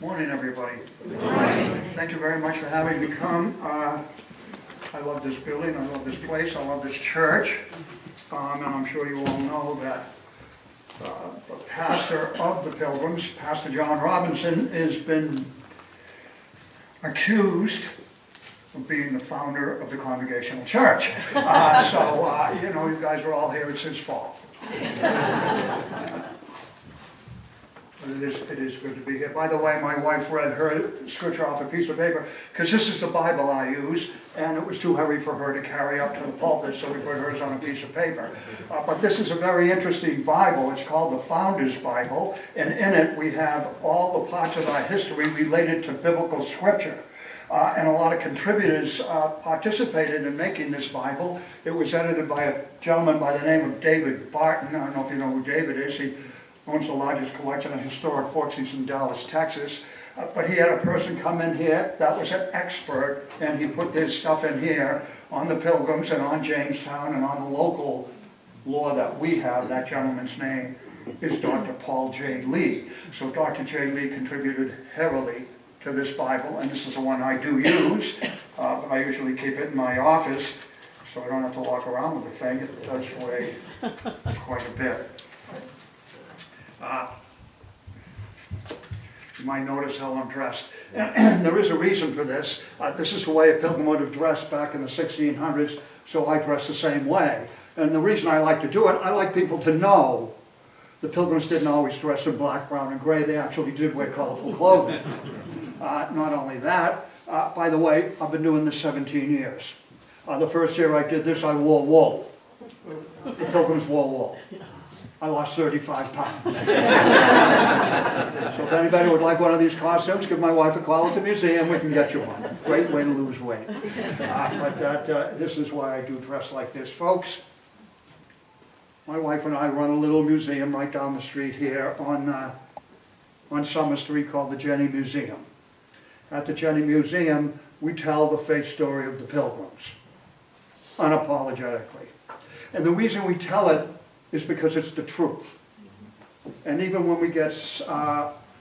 Morning, everybody. Good morning. Thank you very much for having me come. I love this building, I love this place, I love this church. And I'm sure you all know that the pastor of the Pilgrims, Pastor John Robinson, has been accused of being the founder of the Congregational church. You guys are all here, it's his fault. It is good to be here. By the way, my wife read her scripture off a piece of paper, because this is the Bible I use, and it was too heavy for her to carry up to the pulpit, so we put hers on a piece of paper. But this is a very interesting Bible. It's called the Founder's Bible, and in it we have all the parts of our history related to biblical scripture. And a lot of contributors participated in making this Bible. It was edited by a gentleman by the name of David Barton. I don't know if you know who David is. He owns the largest collection of historic books. He's in Dallas, Texas. But he had a person come in here that was an expert, and he put this stuff in here on the Pilgrims and on Jamestown and on the local law that we have. That gentleman's name is Dr. Paul J. Lee. So Dr. J. Lee contributed heavily to this Bible, and this is the one I do use. But I usually keep it in my office, so I don't have to walk around with the thing. It does weigh quite a bit. You might notice how I'm dressed. And there is a reason for this. This is the way a pilgrim would have dressed back in the 1600s, so I dress the same way. And the reason I like to do it, I like people to know the Pilgrims didn't always dress in black, brown, and gray. They actually did wear colorful clothing. Not only that, by the way, I've been doing this 17 years. The first year I did this, I wore wool. The Pilgrims wore wool. I lost 35 pounds. So if anybody would like one of these costumes, give my wife a call at the museum, we can get you one. Great way to lose weight. This is why I do dress like this. Folks, my wife and I run a little museum right down the street here on Summer Street called the Jenny Museum. At the Jenny Museum, we tell the faith story of the Pilgrims, unapologetically. And the reason we tell it is because it's the truth. And even when we get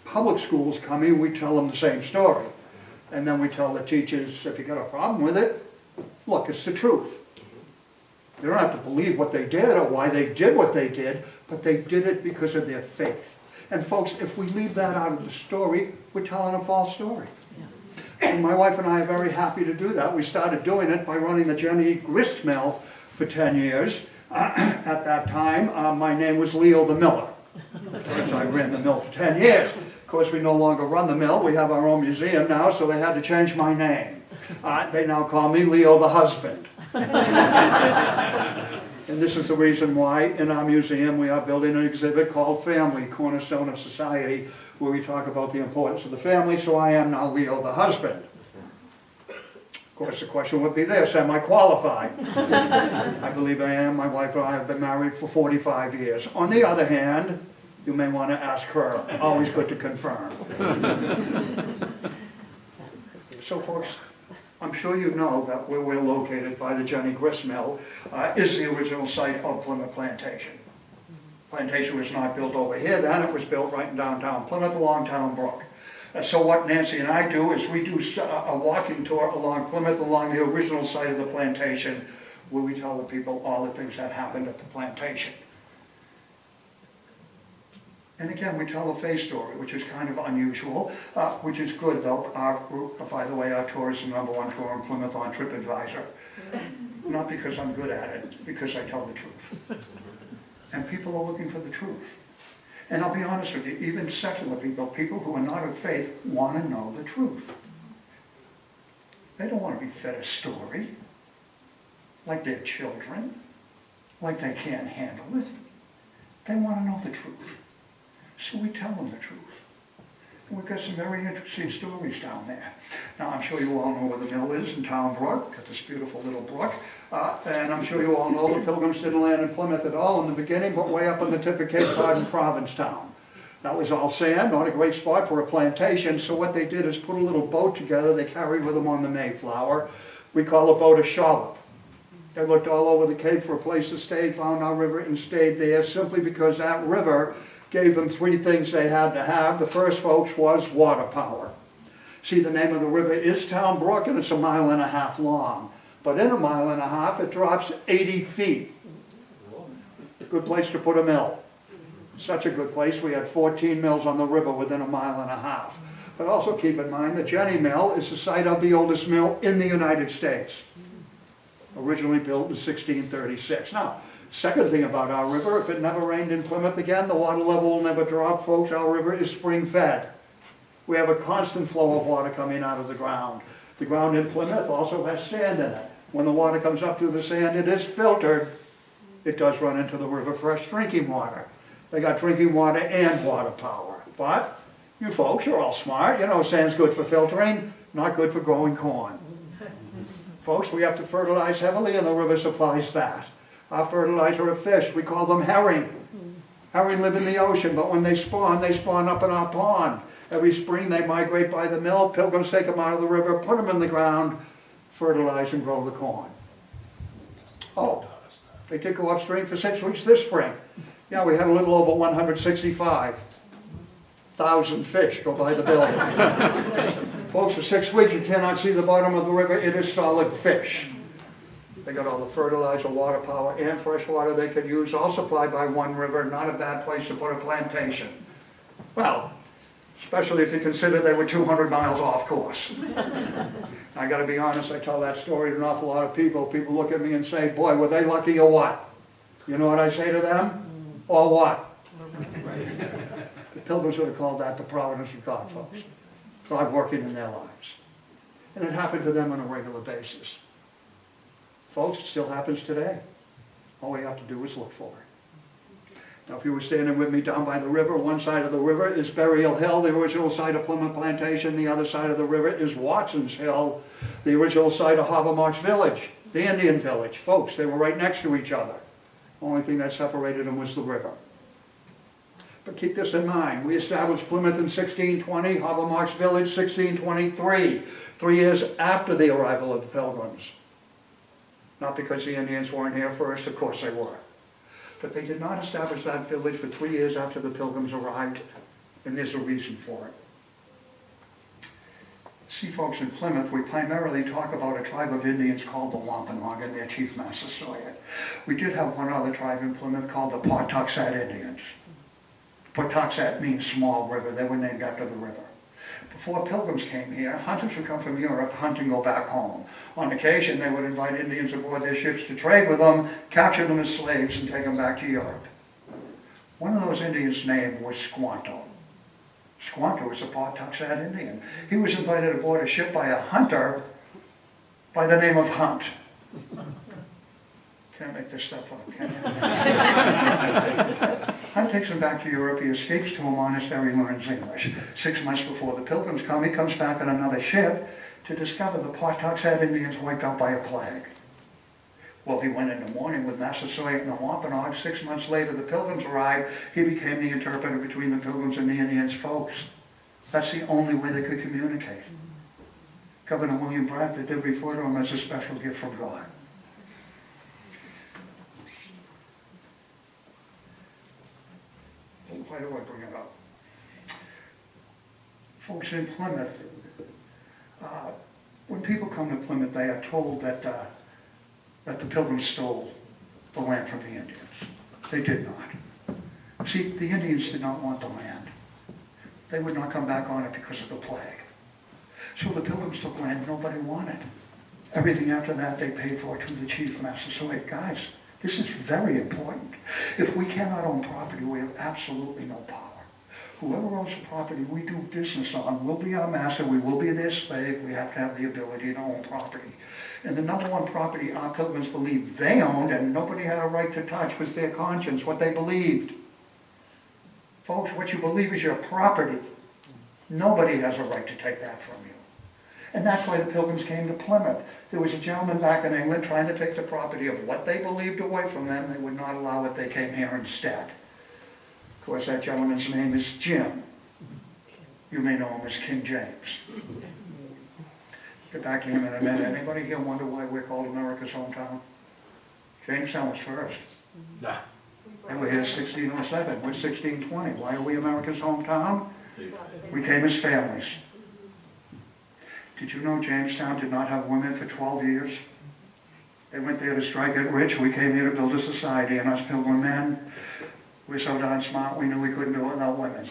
public schools coming, we tell them the same story. And then we tell the teachers, if you got a problem with it, look, it's the truth. You don't have to believe what they did or why they did what they did, but they did it because of their faith. And folks, if we leave that out of the story, we're telling a false story. Yes. And my wife and I are very happy to do that. We started doing it by running the Jenny grist mill for 10 years. At that time, my name was Leo the Miller. So I ran the mill for 10 years. Of course, we no longer run the mill. We have our own museum now, so they had to change my name. They now call me Leo the Husband. And this is the reason why in our museum we are building an exhibit called Family, Cornerstone of Society, where we talk about the importance of the family. So I am now Leo the Husband. Of course, the question would be this: am I qualified? I believe I am. My wife and I have been married for 45 years. On the other hand, you may want to ask her. Always good to confirm. So, folks, I'm sure you know that where we're located by the Jenny grist mill is the original site of Plymouth Plantation. Plantation was not built over here then. It was built right in downtown Plymouth along Town Brook. So what Nancy and I do is we do a walking tour along Plymouth, along the original site of the plantation, where we tell the people all the things that happened at the plantation. And again, we tell a faith story, which is kind of unusual, which is good though. By the way, our tour is the #1 tour in Plymouth on TripAdvisor. Not because I'm good at it, because I tell the truth. And people are looking for the truth. And I'll be honest with you, even secular people, people who are not of faith, want to know the truth. They don't want to be fed a story like they're children, like they can't handle it. They want to know the truth. So we tell them the truth. And we've got some very interesting stories down there. Now, I'm sure you all know where the mill is in Town Brook. Got this beautiful little brook. And I'm sure you all know the Pilgrims didn't land in Plymouth at all in the beginning, but way up on the tip of Cape Cod in Provincetown. That was all sand, not a great spot for a plantation. So what they did is put a little boat together they carried with them on the Mayflower. We call the boat a shallop. They looked all over the Cape for a place to stay, found our river and stayed there simply because that river gave them 3 things they had to have. The first, folks, was water power. See, the name of the river is Town Brook, and it's 1.5 miles long. But in 1.5 miles, it drops 80 feet. Good place to put a mill. Such a good place. We had 14 mills on the river within 1.5 miles. But also keep in mind, the Jenny Mill is the site of the oldest mill in the United States. Originally built in 1636. Now, second thing about our river, if it never rained in Plymouth again, the water level will never drop, folks. Our river is spring-fed. We have a constant flow of water coming out of the ground. The ground in Plymouth also has sand in it. When the water comes up through the sand, it is filtered. It does run into the river fresh drinking water. They got drinking water and water power. But you folks are all smart. You know sand's good for filtering, not good for growing corn. Folks, we have to fertilize heavily, and the river supplies that. Our fertilizer of fish, we call them herring. Herring live in the ocean, but when they spawn up in our pond. Every spring they migrate by the mill. Pilgrims take them out of the river, put them in the ground, fertilize and grow the corn. Oh, they did go upstream for 6 weeks this spring. Yeah, we had a little over 165,000 fish go by the building. Folks, for 6 weeks you cannot see the bottom of the river. It is solid fish. They got all the fertilizer, water power, and fresh water they could use, all supplied by one river. Not a bad place to put a plantation. Well, especially if you consider they were 200 miles off course. I got to be honest, I tell that story to an awful lot of people. People look at me and say, boy, were they lucky or what? You know what I say to them? Or what? The Pilgrims would have called that the providence of God, folks. God working in their lives. And it happened to them on a regular basis. Folks, it still happens today. All we have to do is look for it. Now, if you were standing with me down by the river, one side of the river is Burial Hill, the original site of Plymouth Plantation. The other side of the river is Watson's Hill, the original site of Habermark's Village, the Indian village. Folks, they were right next to each other. The only thing that separated them was the river. But keep this in mind. We established Plymouth in 1620, Habermark's Village 1623, 3 years after the arrival of the Pilgrims. Not because the Indians weren't here first, of course they were. But they did not establish that village for 3 years after the Pilgrims arrived, and there's a reason for it. See, folks, in Plymouth, we primarily talk about a tribe of Indians called the Wampanoag and their chief Massasoit. We did have one other tribe in Plymouth called the Pawtuxet Indians. Pawtuxet means small river. They were named after the river. Before Pilgrims came here, hunters would come from Europe, hunt and go back home. On occasion, they would invite Indians aboard their ships to trade with them, capture them as slaves, and take them back to Europe. One of those Indians' name was Squanto. Squanto was a Pawtuxet Indian. He was invited aboard a ship by a hunter by the name of Hunt. Can't make this stuff up, can you? Hunt takes him back to Europe. He escapes to a monastery, learns English. 6 months before the Pilgrims come, he comes back on another ship to discover the Pawtuxet Indians wiped out by a plague. Well, he went into mourning with Massasoit and the Wampanoag. 6 months later, the Pilgrims arrived. He became the interpreter between the Pilgrims and the Indians, folks. That's the only way they could communicate. Governor William Bradford did refer to him as a special gift from God. Why do I bring it up? Folks, in Plymouth, when people come to Plymouth, they are told that the Pilgrims stole the land from the Indians. They did not. See, the Indians did not want the land. They would not come back on it because of the plague. So the Pilgrims took land nobody wanted. Everything after that they paid for to the chief Massasoit. Guys, this is very important. If we cannot own property, we have absolutely no power. Whoever owns the property we do business on will be our master, we will be their slave, we have to have the ability to own property. And the number one property our Pilgrims believed they owned and nobody had a right to touch was their conscience, what they believed. Folks, what you believe is your property. Nobody has a right to take that from you. And that's why the Pilgrims came to Plymouth. There was a gentleman back in England trying to take the property of what they believed away from them. They would not allow it. They came here instead. Of course, that gentleman's name is Jim. You may know him as King James. Get back to him in a minute. Anybody here wonder why we're called America's hometown? Jamestown was first. Nah. They were here 1607, we're 1620. Why are we America's hometown? We came as families. Did you know Jamestown did not have women for 12 years? They went there to strike it rich. We came here to build a society, and us Pilgrim men, we're so darn smart, we knew we couldn't do it without women.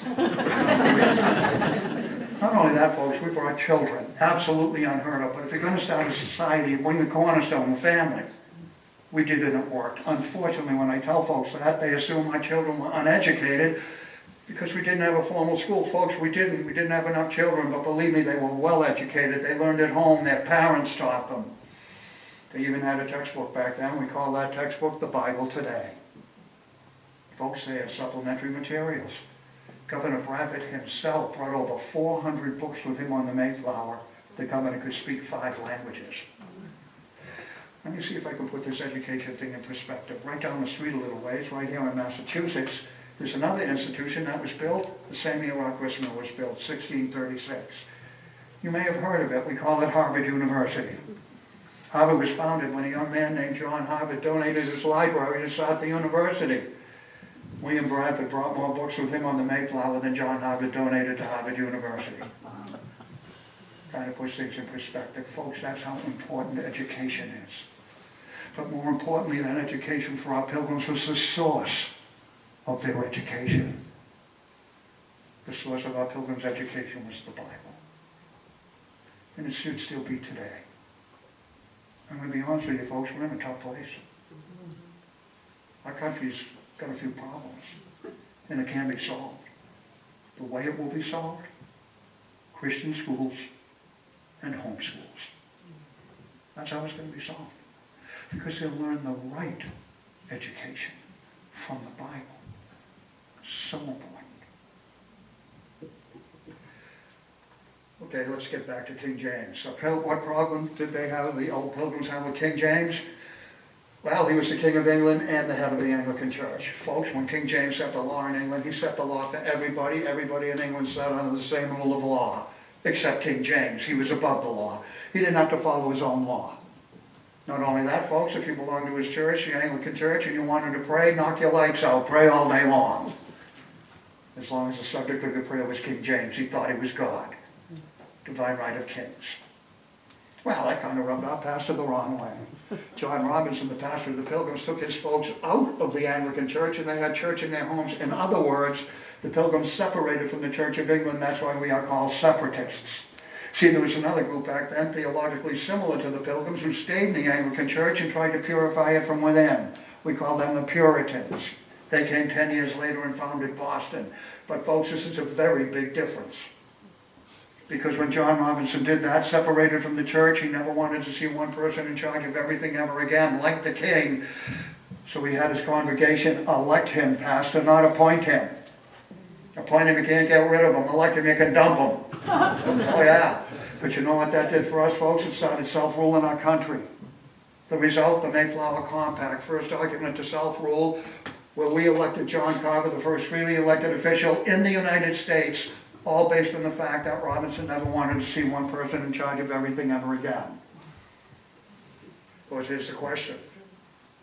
Not only that, folks, we brought children. Absolutely unheard of. But if you're going to start a society, bring the cornerstone, the family. We did it and it worked. Unfortunately, when I tell folks that, they assume my children were uneducated because we didn't have a formal school. Folks, we didn't. We didn't have enough children, but believe me, they were well educated. They learned at home. Their parents taught them. They even had a textbook back then. We call that textbook the Bible today. Folks, they had supplementary materials. Governor Bradford himself brought over 400 books with him on the Mayflower. The governor could speak 5 languages. Let me see if I can put this education thing in perspective. Right down the street a little ways, right here in Massachusetts, there's another institution that was built the same year our Gristmill was built, 1636. You may have heard of it. We call it Harvard University. Harvard was founded when a young man named John Harvard donated his library to start the university. William Bradford brought more books with him on the Mayflower than John Harvard donated to Harvard University. Trying to push things in perspective. Folks, that's how important education is. But more importantly than education for our Pilgrims was the source of their education. The source of our Pilgrims' education was the Bible. And it should still be today. I'm going to be honest with you, folks, we're in a tough place. Our country's got a few problems, and it can be solved. The way it will be solved, Christian schools and homeschools. That's how it's going to be solved. Because they'll learn the right education from the Bible. So important. Okay, let's get back to King James. So what problem did they have, the old Pilgrims have with King James? Well, he was the King of England and the head of the Anglican Church. Folks, when King James set the law in England, he set the law for everybody. Everybody in England sat under the same rule of law, except King James. He was above the law. He didn't have to follow his own law. Not only that, folks, if you belong to his church, the Anglican Church, and you wanted to pray, knock your lights out, pray all day long. As long as the subject of your prayer was King James, he thought he was God. Divine right of kings. Well, that kind of rubbed our pastor the wrong way. John Robinson, the pastor of the Pilgrims, took his folks out of the Anglican Church, and they had church in their homes. In other words, the Pilgrims separated from the Church of England. That's why we are called separatists. See, there was another group back then, theologically similar to the Pilgrims, who stayed in the Anglican Church and tried to purify it from within. We call them the Puritans. They came 10 years later and founded Boston. But folks, this is a very big difference. Because when John Robinson did that, separated from the church, he never wanted to see one person in charge of everything ever again, like the king. So he had his congregation elect him pastor, not appoint him. Appoint him, you can't get rid of him. Elect him, you can dump him. Oh yeah. But you know what that did for us, folks? It started self-rule in our country. The result, the Mayflower Compact, first argument to self-rule, where we elected John Carver, the first freely elected official in the United States, all based on the fact that Robinson never wanted to see one person in charge of everything ever again. Of course, here's the question.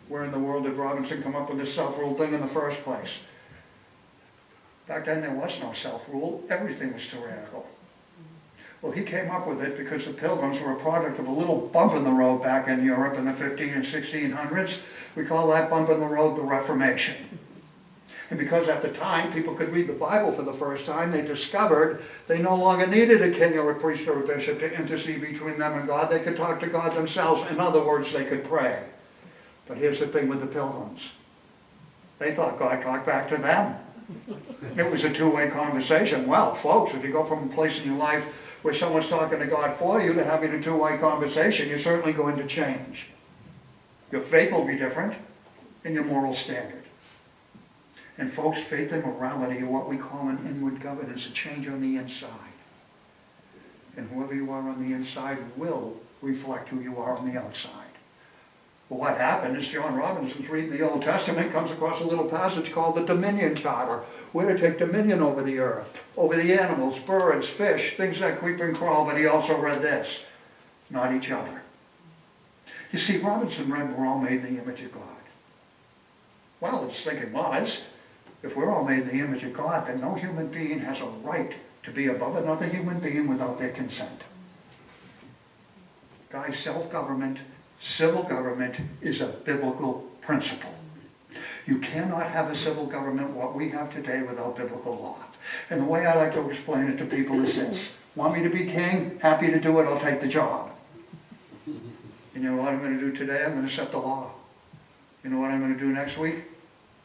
Where in the world did Robinson come up with this self-rule thing in the first place? Back then there was no self-rule. Everything was tyrannical. Well, he came up with it because the Pilgrims were a product of a little bump in the road back in Europe in the 1500s and 1600s. We call that bump in the road the Reformation. And because at the time people could read the Bible for the first time, they discovered they no longer needed a king or a priest or a bishop to intercede between them and God. They could talk to God themselves. In other words, they could pray. But here's the thing with the Pilgrims. They thought God talked back to them. It was a two-way conversation. Well, folks, if you go from a place in your life where someone's talking to God for you to having a two-way conversation, you're certainly going to change. Your faith will be different and your moral standard. And folks, faith and morality are what we call an inward governance, a change on the inside. And whoever you are on the inside will reflect who you are on the outside. Well, what happened is John Robinson's reading the Old Testament, comes across a little passage called the Dominion Charter. We're to take dominion over the earth, over the animals, birds, fish, things that creep and crawl, but he also read this, not each other. You see, Robinson read we're all made in the image of God. Well, his thinking was, if we're all made in the image of God, then no human being has a right to be above another human being without their consent. Guys, self-government, civil government is a biblical principle. You cannot have a civil government, what we have today, without biblical law. And the way I like to explain it to people is this. Want me to be king? Happy to do it, I'll take the job. You know what I'm going to do today? I'm going to set the law. You know what I'm going to do next week?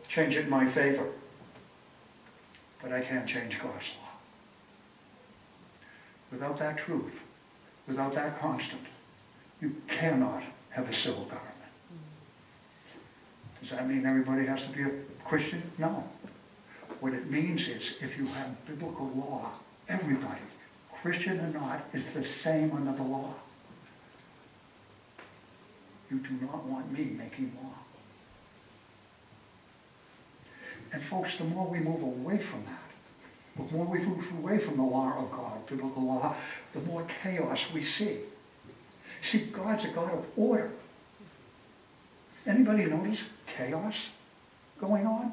Change it in my favor. But I can't change God's law. Without that truth, without that constant, you cannot have a civil government. Does that mean everybody has to be a Christian? No. What it means is, if you have biblical law, everybody, Christian or not, is the same under the law. You do not want me making law. And folks, the more we move away from that, the more we move away from the law of God, biblical law, the more chaos we see. See, God's a God of order. Anybody notice chaos going on?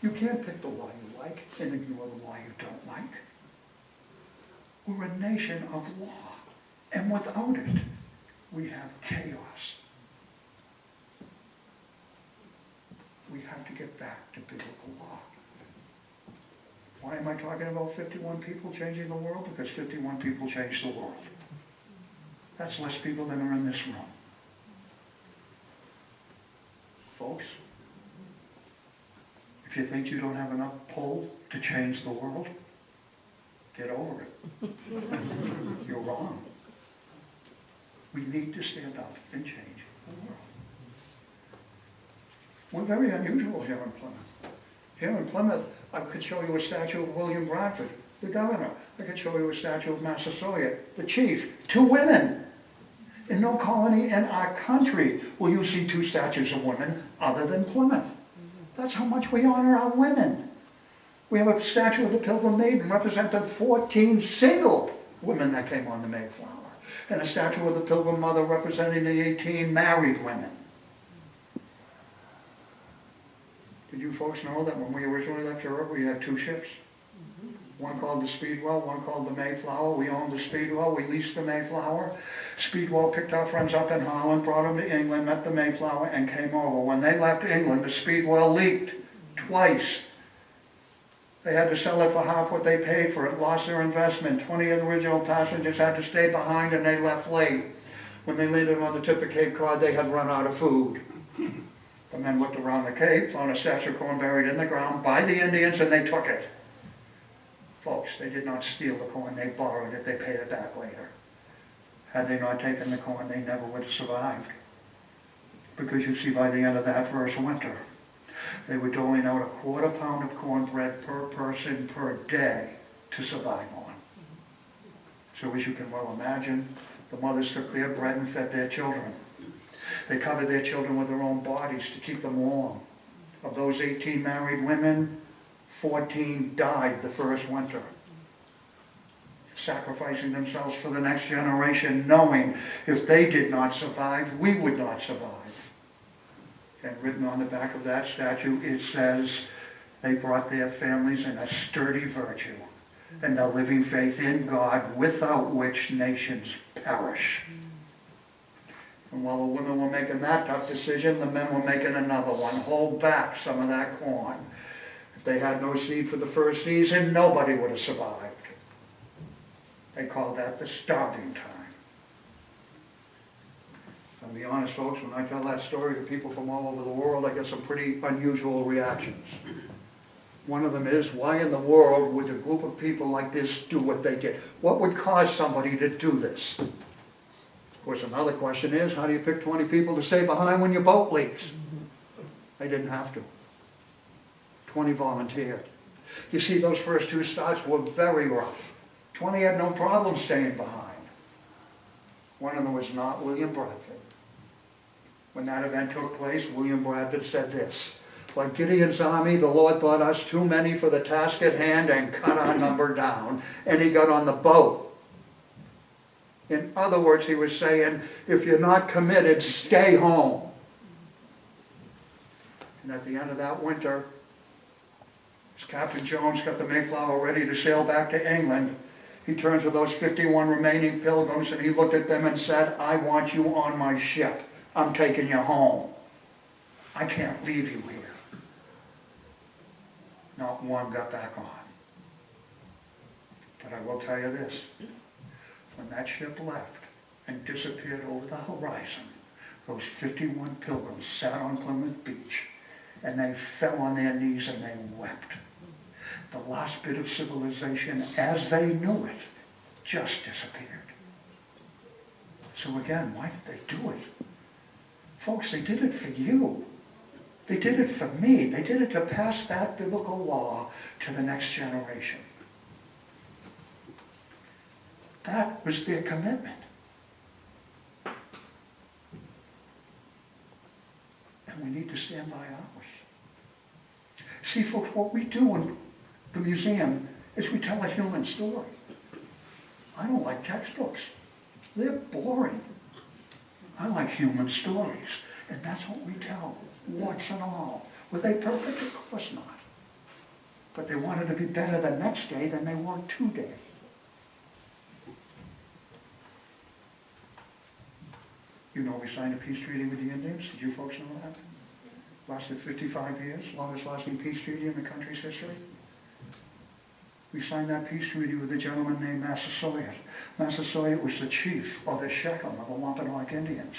You can't pick the law you like and ignore the law you don't like. We're a nation of law, and without it, we have chaos. We have to get back to biblical law. Why am I talking about 51 people changing the world? Because 51 people changed the world. That's less people than are in this room. Folks, if you think you don't have enough pull to change the world, get over it. You're wrong. We need to stand up and change the world. We're very unusual here in Plymouth. Here in Plymouth, I could show you a statue of William Bradford, the governor. I could show you a statue of Massasoit, the chief. 2 women. In no colony in our country will you see 2 statues of women other than Plymouth. That's how much we honor our women. We have a statue of the Pilgrim Maiden representing 14 single women that came on the Mayflower. And a statue of the Pilgrim Mother representing the 18 married women. Did you folks know that when we originally left Europe, we had 2 ships? One called the Speedwell, one called the Mayflower. We owned the Speedwell, we leased the Mayflower. Speedwell picked our friends up in Holland, brought them to England, met the Mayflower, and came over. When they left England, the Speedwell leaked twice. They had to sell it for half what they paid for it, lost their investment. 20 of the original passengers had to stay behind and they left late. When they landed on the tip of Cape Cod, they had run out of food. The men looked around the Cape, found a statue of corn buried in the ground by the Indians, and they took it. Folks, they did not steal the corn, they borrowed it, they paid it back later. Had they not taken the corn, they never would have survived. Because you see, by the end of that first winter, they were doling out a 1/4 pound of cornbread per person per day to survive on. So as you can well imagine, the mothers took their bread and fed their children. They covered their children with their own bodies to keep them warm. Of those 18 married women, 14 died the first winter, sacrificing themselves for the next generation, knowing if they did not survive, we would not survive. And written on the back of that statue, it says, they brought their families in a sturdy virtue and a living faith in God, without which nations perish. And while the women were making that tough decision, the men were making another one. Hold back some of that corn. If they had no seed for the first season, nobody would have survived. They called that the starving time. I'll be honest, folks, when I tell that story to people from all over the world, I get some pretty unusual reactions. One of them is, why in the world would a group of people like this do what they did? What would cause somebody to do this? Of course, another question is, how do you pick 20 people to stay behind when your boat leaks? They didn't have to. 20 volunteered. You see, those first 2 starts were very rough. 20 had no problem staying behind. One of them was not William Bradford. When that event took place, William Bradford said this, like Gideon's army, the Lord thought us too many for the task at hand and cut our number down. And he got on the boat. In other words, he was saying, if you're not committed, stay home. And at the end of that winter, as Captain Jones got the Mayflower ready to sail back to England, he turned to those 51 remaining Pilgrims and he looked at them and said, I want you on my ship. I'm taking you home. I can't leave you here. Not one got back on. But I will tell you this, when that ship left and disappeared over the horizon, those 51 Pilgrims sat on Plymouth Beach and they fell on their knees and they wept. The last bit of civilization as they knew it just disappeared. So again, why did they do it? Folks, they did it for you. They did it for me. They did it to pass that biblical law to the next generation. That was their commitment. And we need to stand by ours. See, folks, what we do in the museum is we tell a human story. I don't like textbooks. They're boring. I like human stories. And that's what we tell, warts and all. Were they perfect? Of course not. But they wanted to be better the next day than they were today. You know we signed a peace treaty with the Indians. Did you folks know that? Lasted 55 years, longest lasting peace treaty in the country's history. We signed that peace treaty with a gentleman named Massasoit. Massasoit was the chief or the Shechem of the Wampanoag Indians.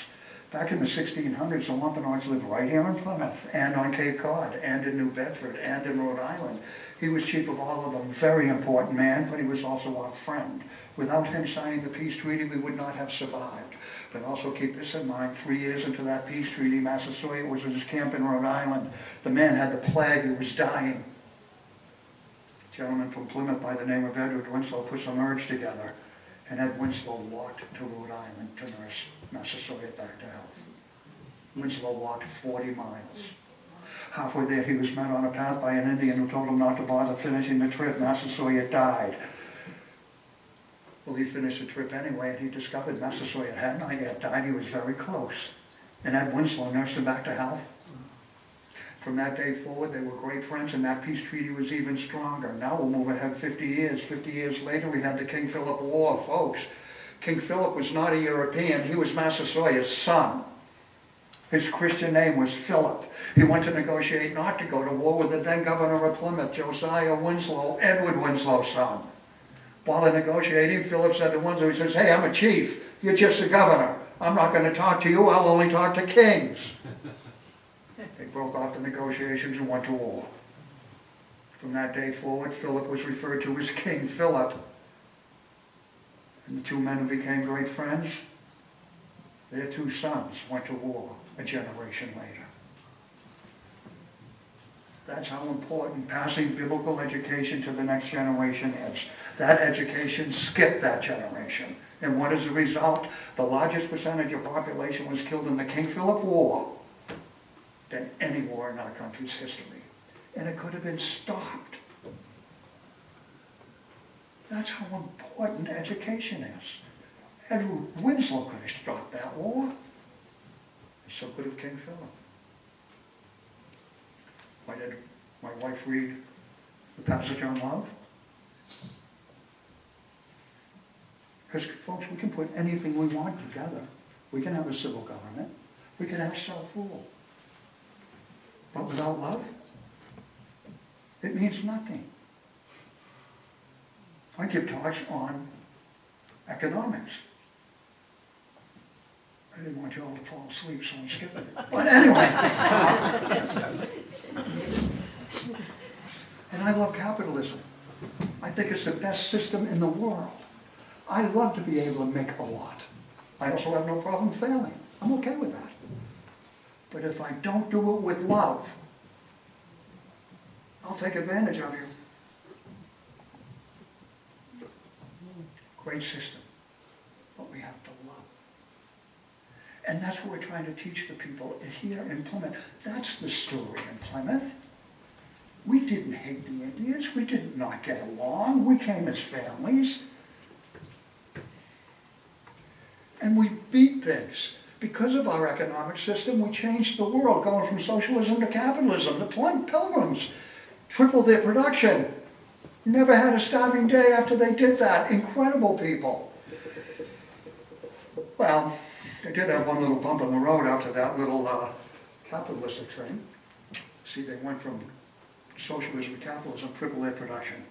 Back in the 1600s, the Wampanoags lived right here in Plymouth and on Cape Cod and in New Bedford and in Rhode Island. He was chief of all of them, very important man, but he was also our friend. Without him signing the peace treaty, we would not have survived. But also keep this in mind, 3 years into that peace treaty, Massasoit was at his camp in Rhode Island. The man had the plague, he was dying. A gentleman from Plymouth by the name of Edward Winslow put some herbs together, and Ed Winslow walked to Rhode Island to nurse Massasoit back to health. Winslow walked 40 miles. Halfway there, he was met on a path by an Indian who told him not to bother finishing the trip. Massasoit died. Well, he finished the trip anyway, and he discovered Massasoit had not yet died. He was very close. And Ed Winslow nursed him back to health. From that day forward, they were great friends, and that peace treaty was even stronger. Now we'll move ahead 50 years. 50 years later, we had the King Philip War, folks. King Philip was not a European. He was Massasoit's son. His Christian name was Philip. He went to negotiate not to go to war with the then governor of Plymouth, Josiah Winslow, Edward Winslow's son. While they're negotiating, Philip said to Winslow, he says, hey, I'm a chief. You're just a governor. I'm not going to talk to you. I'll only talk to kings. They broke off the negotiations and went to war. From that day forward, Philip was referred to as King Philip. And the two men who became great friends, their two sons went to war a generation later. That's how important passing biblical education to the next generation is. That education skipped that generation. And what is the result? The largest percentage of population was killed in the King Philip War than any war in our country's history. And it could have been stopped. That's how important education is. Edward Winslow could have stopped that war. And so could have King Philip. Why did my wife read the passage on love? Because, folks, we can put anything we want together. We can have a civil government. We can have self-rule. But without love, it means nothing. I give talks on economics. I didn't want you all to fall asleep, so I'm skipping it. But anyway. And I love capitalism. I think it's the best system in the world. I love to be able to make a lot. I also have no problem failing. I'm okay with that. But if I don't do it with love, I'll take advantage of you. Great system, but we have to love. And that's what we're trying to teach the people here in Plymouth. That's the story in Plymouth. We didn't hate the Indians. We did not get along. We came as families. And we beat things because of our economic system, we changed the world, going from socialism to capitalism. The Pilgrims tripled their production. Never had a starving day after they did that. Incredible people. Well, they did have one little bump in the road after that little capitalistic thing. See, they went from socialism to capitalism, tripled their production.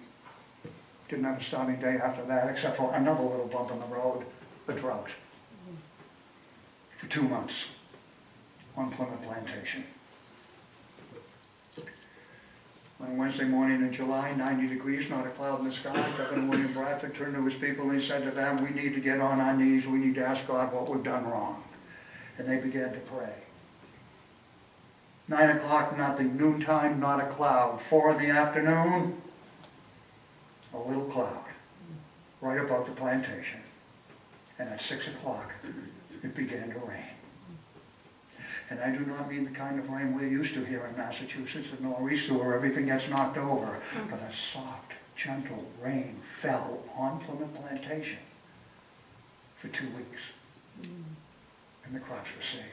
Didn't have a starving day after that, except for another little bump in the road, a drought. For 2 months on Plymouth Plantation. On Wednesday morning in July, 90 degrees, not a cloud in the sky, Governor William Bradford turned to his people and he said to them, we need to get on our knees, we need to ask God what we've done wrong. And they began to pray. 9 o'clock, nothing. Noontime, not a cloud. 4 in the afternoon, a little cloud right above the plantation. And at 6 o'clock, it began to rain. And I do not mean the kind of rain we're used to here in Massachusetts and nor'easter where everything gets knocked over, but a soft, gentle rain fell on Plymouth Plantation for 2 weeks. And the crops were saved.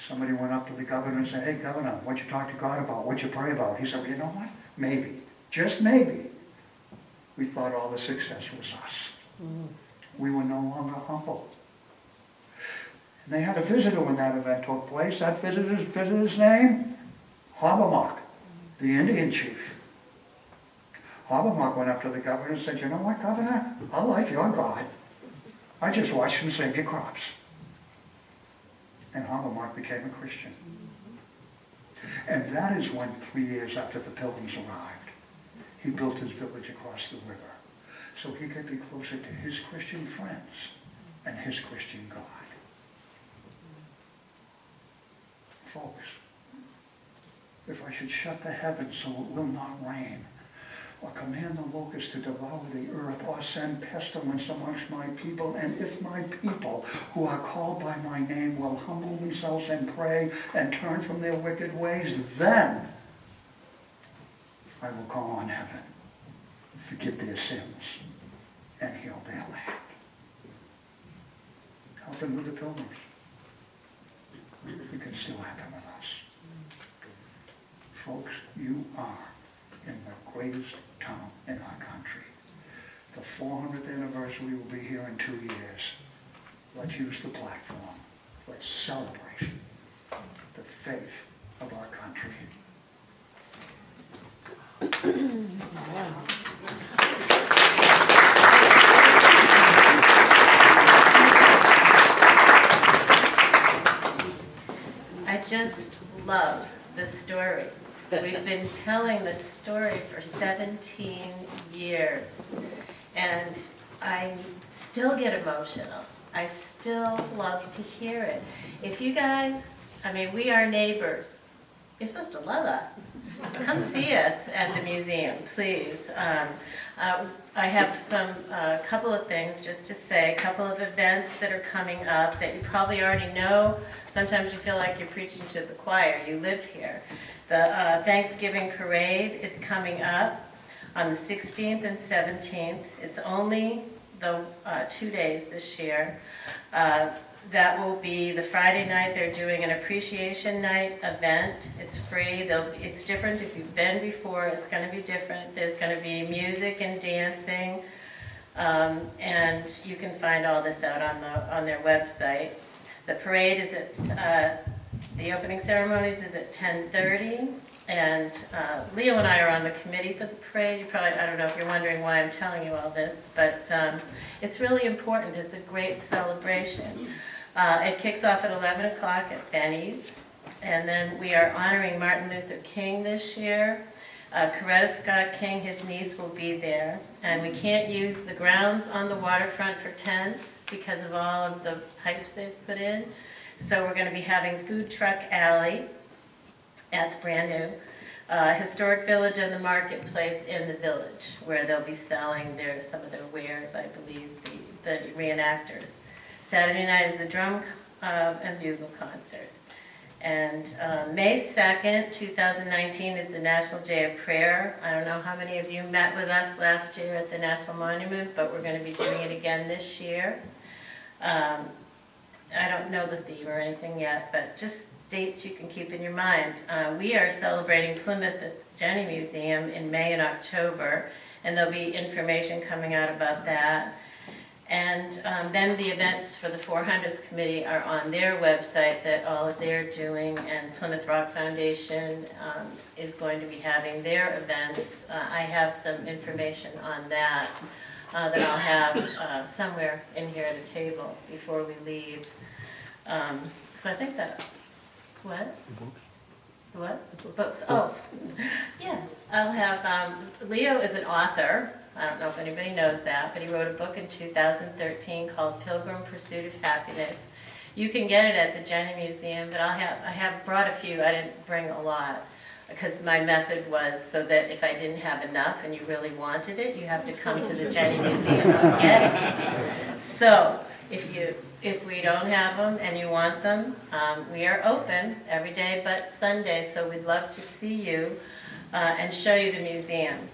Somebody went up to the governor and said, hey, Governor, what'd you talk to God about? What'd you pray about? He said, well, you know what? Maybe, just maybe, we thought all the success was us. We were no longer humble. And they had a visitor when that event took place. That visitor's name? Hobbamock, the Indian chief. Hobbamock went up to the governor and said, you know what, Governor? I like your God. I just watched him save your crops. And Hobbamock became a Christian. And that is when, 3 years after the Pilgrims arrived, he built his village across the river so he could be closer to his Christian friends and his Christian God. Folks, if I should shut the heavens so it will not rain, or command the locusts to devour the earth, or send pestilence amongst my people, and if my people who are called by my name will humble themselves and pray and turn from their wicked ways, then I will call on heaven, forgive their sins, and heal their land. Happened with the Pilgrims. It can still happen with us. Folks, you are in the greatest town in our country. The 400th anniversary will be here in 2 years. Let's use the platform. Let's celebrate the faith of our country. I just love the story. We've been telling this story for 17 years, and I still get emotional. I still love to hear it. If you guys, I mean, we are neighbors. You're supposed to love us. Come see us at the museum, please. I have a couple of things just to say, a couple of events that are coming up that you probably already know. Sometimes you feel like you're preaching to the choir. You live here. The Thanksgiving Parade is coming up on the 16th and 17th. It's only the 2 days this year. That will be the Friday night. They're doing an appreciation night event. It's free. It's different. If you've been before, it's going to be different. There's going to be music and dancing, and you can find all this out on their website. The parade is at the opening ceremonies is at 10:30, and Leo and I are on the committee for the parade. I don't know if you're wondering why I'm telling you all this, but it's really important. It's a great celebration. It kicks off at 11 o'clock at Benny's, and then we are honoring Martin Luther King this year. Coretta Scott King, his niece, will be there, and we can't use the grounds on the waterfront for tents because of all of the pipes they've put in. So we're going to be having Food Truck Alley. That's brand new. Historic Village and the Marketplace in the village, where they'll be selling some of their wares, I believe, the reenactors. Saturday night is the drum and bugle concert. And May 2nd, 2019 is the National Day of Prayer. I don't know how many of you met with us last year at the National Monument, but we're going to be doing it again this year. I don't know the theme or anything yet, but just dates you can keep in your mind. We are celebrating Plymouth at the Jenny Museum in May and October, and there'll be information coming out about that. And then the events for the 400th committee are on their website, that all that they're doing, and Plymouth Rock Foundation is going to be having their events. I have some information on that that I'll have somewhere in here at a table before we leave. So I think that, what? What? Books, oh, yes. I'll have, Leo is an author. I don't know if anybody knows that, but he wrote a book in 2013 called Pilgrim Pursuit of Happiness. You can get it at the Jenny Museum, but I have brought a few. I didn't bring a lot because my method was so that if I didn't have enough and you really wanted it, you have to come to the Jenny Museum to get it. So if we don't have them and you want them, we are open every day but Sunday, so we'd love to see you and show you the museum.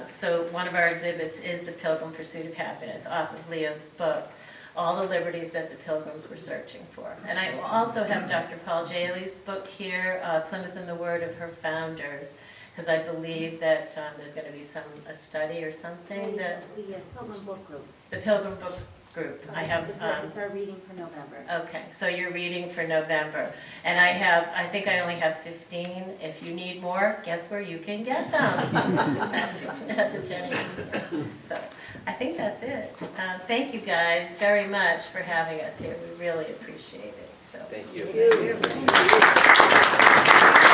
So one of our exhibits is the Pilgrim Pursuit of Happiness off of Leo's book, All the Liberties That the Pilgrims Were Searching For. And I will also have Dr. Paul Jaley's book here, Plymouth and the Word of Her Founders, because I believe that there's going to be a study or something that... The Pilgrim Book Group. The Pilgrim Book Group. I have... It's our reading for November. Okay, so you're reading for November. And I think I only have 15. If you need more, guess where you can get them? At the Jenny Museum. So I think that's it. Thank you guys very much for having us here. We really appreciate it. So. Thank you. Thank you.